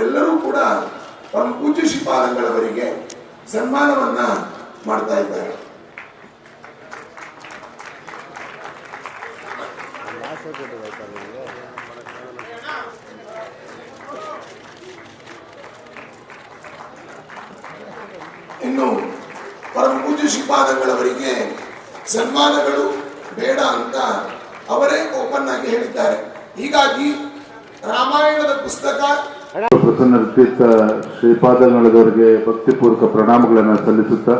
ಅವರೆಲ್ಲರೂ ಕೂಡ ಪರಮ ಪೂಜ್ಯ ಶ್ರೀಪಾದಂಗಳವರಿಗೆ ಸನ್ಮಾನವನ್ನ ಮಾಡ್ತಾ ಇದ್ದಾರೆ. ಇನ್ನು ಪರಮ ಪೂಜ್ಯ ಶ್ರೀಪಾದಂಗಳವರಿಗೆ ಸನ್ಮಾನಗಳು ಬೇಡ ಅಂತ ಅವರೇ ಓಪನ್ ಆಗಿ ಹೇಳಿದ್ದಾರೆ. ಹೀಗಾಗಿ ರಾಮಾಯಣದ ಪುಸ್ತಕ ಪ್ರಸನ್ನ ತೀರ್ಥ ಶ್ರೀಪಾದಂಗಳವರಿಗೆ ಭಕ್ತಿಪೂರ್ವಕ ಪ್ರಣಾಮಗಳನ್ನು ಸಲ್ಲಿಸುತ್ತಾ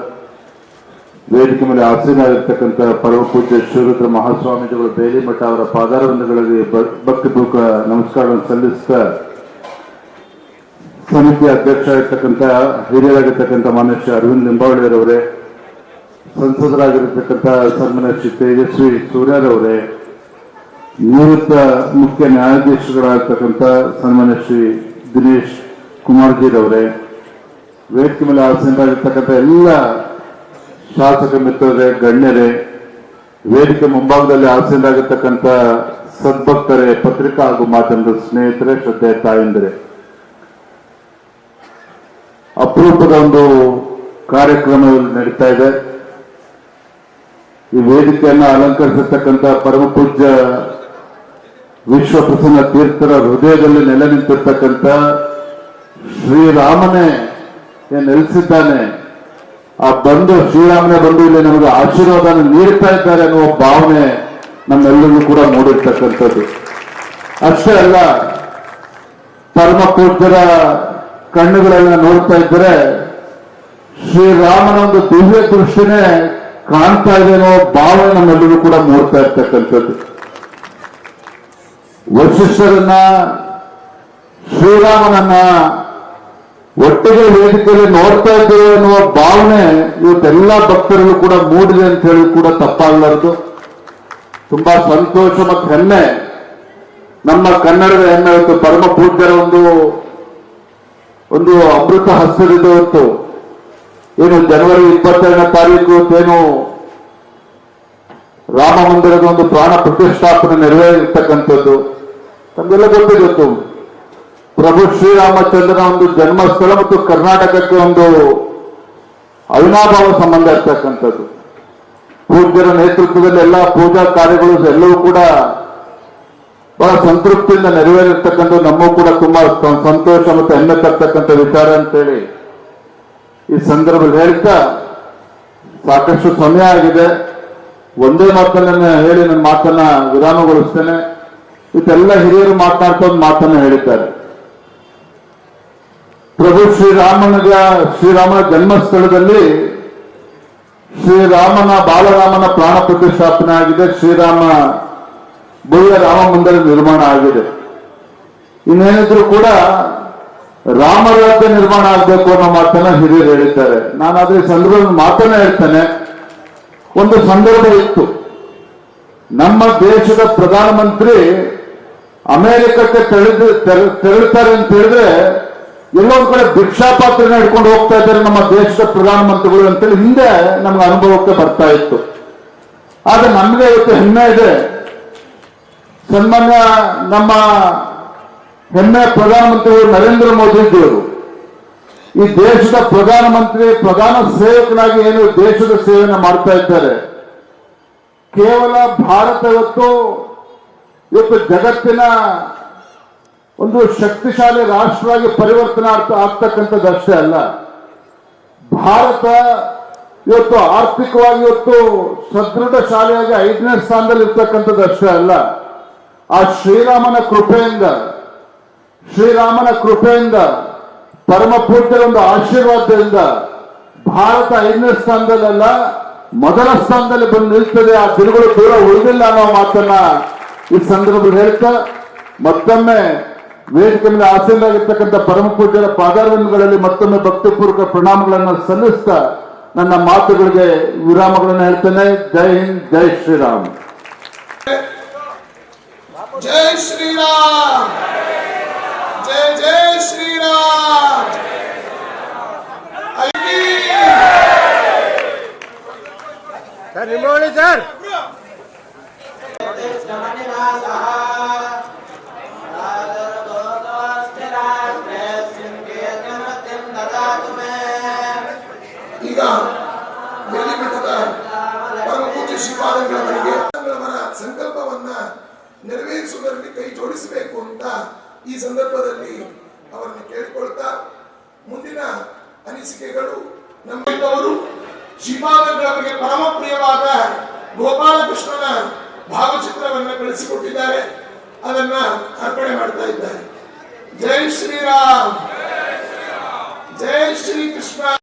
ವೇದಿಕೆ ಮೇಲೆ ಆಸೀನರಾಗಿರ್ತಕ್ಕಂಥ ಪರಮ ಪೂಜ್ಯ ಶ್ರೀರುದ್ರ ಮಹಾಸ್ವಾಮೀಜಿಗಳು ಬೇಲಿಮಠ ಅವರ ಪಾದಾರವಿಂದಗಳಿಗೆ ಭಕ್ತಿಪೂರ್ವಕ ನಮಸ್ಕಾರಗಳನ್ನು ಸಲ್ಲಿಸುತ್ತಾ ಸಮಿತಿಯ ಅಧ್ಯಕ್ಷ ಆಗಿರ್ತಕ್ಕಂಥ ಹಿರಿಯರಾಗಿರ್ತಕ್ಕಂಥ ಮಾನ್ಯ ಶ್ರೀ ಅರವಿಂದ್ ಲಿಂಬಾವಳಿಯವರೇ, ಸಂಸದರಾಗಿರತಕ್ಕಂಥ ಸನ್ಮಾನ್ಯ ಶ್ರೀ ತೇಜಸ್ವಿ ಸೂರ್ಯರವರೇ, ನಿವೃತ್ತ ಮುಖ್ಯ ನ್ಯಾಯಾಧೀಶರಾಗಿರ್ತಕ್ಕಂಥ ಸನ್ಮಾನ್ಯ ಶ್ರೀ ದಿನೇಶ್ ಕುಮಾರ್ಜಿರವರೇ, ವೇದಿಕೆ ಮೇಲೆ ಆಸೀನರಾಗಿರ್ತಕ್ಕಂಥ ಎಲ್ಲ ಶಾಸಕ ಮಿತ್ರರೇ, ಗಣ್ಯರೇ, ವೇದಿಕೆ ಮುಂಭಾಗದಲ್ಲಿ ಆಸೀನರಾಗಿರ್ತಕ್ಕಂಥ ಸದ್ಭಕ್ತರೇ, ಪತ್ರಿಕಾ ಹಾಗೂ ಮಾಧ್ಯಮದ ಸ್ನೇಹಿತರೆ, ಶ್ರದ್ಧೆಯ ತಾಯಂದಿರೇ, ಅಪರೂಪದ ಒಂದು ಕಾರ್ಯಕ್ರಮ ನಡೀತಾ ಇದೆ. ಈ ವೇದಿಕೆಯನ್ನು ಅಲಂಕರಿಸಿರ್ತಕ್ಕಂಥ ಪರಮ ಪೂಜ್ಯ ವಿಶ್ವ ಪ್ರಸನ್ನ ತೀರ್ಥರ ಹೃದಯದಲ್ಲಿ ನೆಲೆ ನಿಂತಿರ್ತಕ್ಕಂಥ ಶ್ರೀರಾಮನೇ ನೆಲೆಸಿದ್ದಾನೆ, ಆ ಬಂದು ಶ್ರೀರಾಮನೇ ಬಂದು ಇಲ್ಲಿ ನಮಗೆ ಆಶೀರ್ವಾದ ನೀಡ್ತಾ ಇದ್ದಾರೆ ಅನ್ನುವ ಭಾವನೆ ನಮ್ಮೆಲ್ಲರಿಗೂ ಕೂಡ ಮೂಡಿರ್ತಕ್ಕಂಥದ್ದು. ಅಷ್ಟೇ ಅಲ್ಲ, ಪರಮ ಪೂಜ್ಯರ ಕಣ್ಣುಗಳೆಲ್ಲ ನೋಡ್ತಾ ಇದ್ದರೆ ಶ್ರೀರಾಮನ ಒಂದು ದಿವ್ಯ ದೃಷ್ಟಿನೇ ಕಾಣ್ತಾ ಇದೆ ಅನ್ನೋ ಭಾವನೆ ನಮ್ಮೆಲ್ಲರೂ ಕೂಡ ಮೂಡ್ತಾ ಇರ್ತಕ್ಕಂಥದ್ದು. ವಶಿಷ್ಠರನ್ನ, ಶ್ರೀರಾಮನನ್ನ ಒಟ್ಟಿಗೆ ವೇದಿಕೆಯಲ್ಲಿ ನೋಡ್ತಾ ಇದ್ದೇವೆ ಅನ್ನುವ ಭಾವನೆ ಇವತ್ತೆಲ್ಲ ಭಕ್ತರಿಗೂ ಕೂಡ ಮೂಡಿದೆ ಅಂತ ಹೇಳಿ ಕೂಡ ತಪ್ಪಾಗಲಾರದು. ತುಂಬಾ ಸಂತೋಷ ಮತ್ತು ಹೆಮ್ಮೆ, ನಮ್ಮ ಕನ್ನಡದ ಹೆಮ್ಮೆ. ಇವತ್ತು ಪರಮ ಪೂಜ್ಯರ ಒಂದು ಅಮೃತ ಹಸ್ತದಿಂದ ಇವತ್ತು ಏನು ಜನವರಿ 22ನೇ ತಾರೀಕು ಏನು ರಾಮ ಮಂದಿರದ ಒಂದು ಪ್ರಾಣ ಪ್ರತಿಷ್ಠಾಪನೆ ನೆರವೇರಿರ್ತಕ್ಕಂಥದ್ದು ನಮಗೆಲ್ಲ ಗೊತ್ತಿತ್ತು. ಪ್ರಭು ಶ್ರೀರಾಮಚಂದ್ರನ ಒಂದು ಜನ್ಮಸ್ಥಳ ಮತ್ತು ಕರ್ನಾಟಕಕ್ಕೆ ಒಂದು ಅವಿನಾಭಾವ ಸಂಬಂಧ ಇರ್ತಕ್ಕಂಥದ್ದು. ಪೂಜ್ಯರ ನೇತೃತ್ವದಲ್ಲಿ ಎಲ್ಲ ಪೂಜಾ ಕಾರ್ಯಗಳು ಎಲ್ಲವೂ ಕೂಡ ಬಹಳ ಸಂತೃಪ್ತಿಯಿಂದ ನೆರವೇರಿರ್ತಕ್ಕಂಥ ನಮಗೂ ಕೂಡ ತುಂಬಾ ಸಂತೋಷ ಮತ್ತು ಹೆಮ್ಮೆ ತರ್ತಕ್ಕಂಥ ವಿಚಾರ ಅಂತೇಳಿ ಈ ಸಂದರ್ಭದಲ್ಲಿ ಹೇಳ್ತಾ, ಸಾಕಷ್ಟು ಸಮಯ ಆಗಿದೆ. ಒಂದೇ ಮಾತನ್ನ ಹೇಳಿ ನನ್ನ ಮಾತನ್ನ ವಿರಾಮಗೊಳಿಸ್ತೇನೆ. ಇದೆಲ್ಲ ಹಿರಿಯರು ಮಾತನಾಡ್ತಾ ಮಾತನ್ನ ಹೇಳಿದ್ದಾರೆ. ಪ್ರಭು ಶ್ರೀರಾಮನ ಜನ್ಮಸ್ಥಳದಲ್ಲಿ ಬಾಲರಾಮನ ಪ್ರಾಣ ಪ್ರತಿಷ್ಠಾಪನೆ ಆಗಿದೆ. ಭವ್ಯ ರಾಮ ಮಂದಿರ ನಿರ್ಮಾಣ ಆಗಿದೆ. ಇನ್ನೇನಿದ್ರು ಕೂಡ ರಾಮರಾಜ್ಯ ನಿರ್ಮಾಣ ಆಗಬೇಕು ಅನ್ನೋ ಮಾತನ್ನ ಹಿರಿಯರು ಹೇಳಿದ್ದಾರೆ. ನಾನಾದ್ರೆ ಈ ಸಂದರ್ಭದಲ್ಲಿ ಮಾತನ್ನ ಹೇಳ್ತೇನೆ. ಒಂದು ಸಂದರ್ಭ ಇತ್ತು, ನಮ್ಮ ದೇಶದ ಪ್ರಧಾನಮಂತ್ರಿ ಅಮೆರಿಕಕ್ಕೆ ತೆರಳುತ್ತಾರೆ ಅಂತ ಹೇಳಿದ್ರೆ ಎಲ್ಲೊಂದ್ ಕಡೆ ಭಿಕ್ಷಾಪಾತ್ರನ ಹಿಡ್ಕೊಂಡು ಹೋಗ್ತಾ ಇದ್ದಾರೆ ನಮ್ಮ ದೇಶದ ಪ್ರಧಾನಮಂತ್ರಿಗಳು ಅಂತೇಳಿ ಹಿಂದೆ ನಮ್ಗೆ ಅನುಭವಕ್ಕೆ ಬರ್ತಾ ಇತ್ತು. ಆದ್ರೆ ನಮ್ಗೆ ಇವತ್ತು ಹೆಮ್ಮೆ ಇದೆ. ಸನ್ಮಾನ್ಯ ನಮ್ಮ ಹೆಮ್ಮೆಯ ಪ್ರಧಾನಮಂತ್ರಿಗಳು ನರೇಂದ್ರ ಮೋದಿಜಿಯವರು ಈ ದೇಶದ ಪ್ರಧಾನ ಸೇವಕನಾಗಿ ಏನು ದೇಶದ ಸೇವೆಯನ್ನು ಮಾಡ್ತಾ ಇದ್ದಾರೆ. ಕೇವಲ ಭಾರತ ಇವತ್ತು ಜಗತ್ತಿನ ಒಂದು ಶಕ್ತಿಶಾಲಿ ರಾಷ್ಟ್ರವಾಗಿ ಪರಿವರ್ತನೆ ಆಗ್ತಕ್ಕಂಥದ್ದಷ್ಟೇ ಅಲ್ಲ, ಭಾರತ ಇವತ್ತು ಆರ್ಥಿಕವಾಗಿ ಸದೃಢ ಶಾಲೆಯಾಗಿ 5ನೇ ಸ್ಥಾನದಲ್ಲಿ ಇರ್ತಕ್ಕಂಥದ್ದು ಅಷ್ಟೇ ಅಲ್ಲ, ಆ ಶ್ರೀರಾಮನ ಕೃಪೆಯಿಂದ ಪರಮ ಪೂಜ್ಯರ ಒಂದು ಆಶೀರ್ವಾದದಿಂದ ಭಾರತ 5ನೇ ಸ್ಥಾನದಲ್ಲ ಮೊದಲ ಸ್ಥಾನದಲ್ಲಿ ಬಂದು ನಿಲ್ತದೆ. ಆ ದಿನಗಳು ದೂರ ಉಳಿದಿಲ್ಲ ಅನ್ನೋ ಮಾತನ್ನ ಈ ಸಂದರ್ಭದಲ್ಲಿ ಹೇಳ್ತಾ, ಮತ್ತೊಮ್ಮೆ ವೇದಿಕೆ ಮೇಲೆ ಆಸೀನರಾಗಿರ್ತಕ್ಕಂಥ ಪರಮ ಪೂಜ್ಯರ ಪಾದಾರವಿಂದಗಳಲ್ಲಿ ಮತ್ತೊಮ್ಮೆ ಭಕ್ತಿಪೂರ್ವಕ ಪ್ರಣಾಮಗಳನ್ನು ಸಲ್ಲಿಸ್ತಾ ನನ್ನ ಮಾತುಗಳಿಗೆ ವಿರಾಮಗಳನ್ನು ಹೇಳ್ತೇನೆ. ಜೈ ಹಿಂದ್, ಜೈ ಶ್ರೀರಾಮ್. ಜೈ ಶ್ರೀರಾಮ್, ಜೈ ಜೈ ಶ್ರೀರಾಮ್. ಸರ್ ನಿಮ್ಮೋಳಿ ಸರ್ ಶ್ರೀಪಾದಂಗಳವರಿಗೆ ಅವರ ಸಂಕಲ್ಪವನ್ನ ನೆರವೇರಿಸುವುದರಲ್ಲಿ ಕೈ ಜೋಡಿಸಬೇಕು ಅಂತ ಈ ಸಂದರ್ಭದಲ್ಲಿ ಅವರನ್ನು ಕೇಳಿಕೊಳ್ತಾ ಮುಂದಿನ ಅನಿಸಿಕೆಗಳು ನಮ್ಮವರು ಶ್ರೀಪಾದಂಗಳವರಿಗೆ ಪರಮ ಪ್ರಿಯವಾದ ಗೋಪಾಲಕೃಷ್ಣನ ಭಾವಚಿತ್ರವನ್ನ ಕಳಿಸಿಕೊಟ್ಟಿದ್ದಾರೆ, ಅದನ್ನ ಅರ್ಪಣೆ ಮಾಡ್ತಾ ಇದ್ದಾರೆ. ಜೈ ಶ್ರೀರಾಮ್, ಜೈ ಶ್ರೀ ಕೃಷ್ಣ.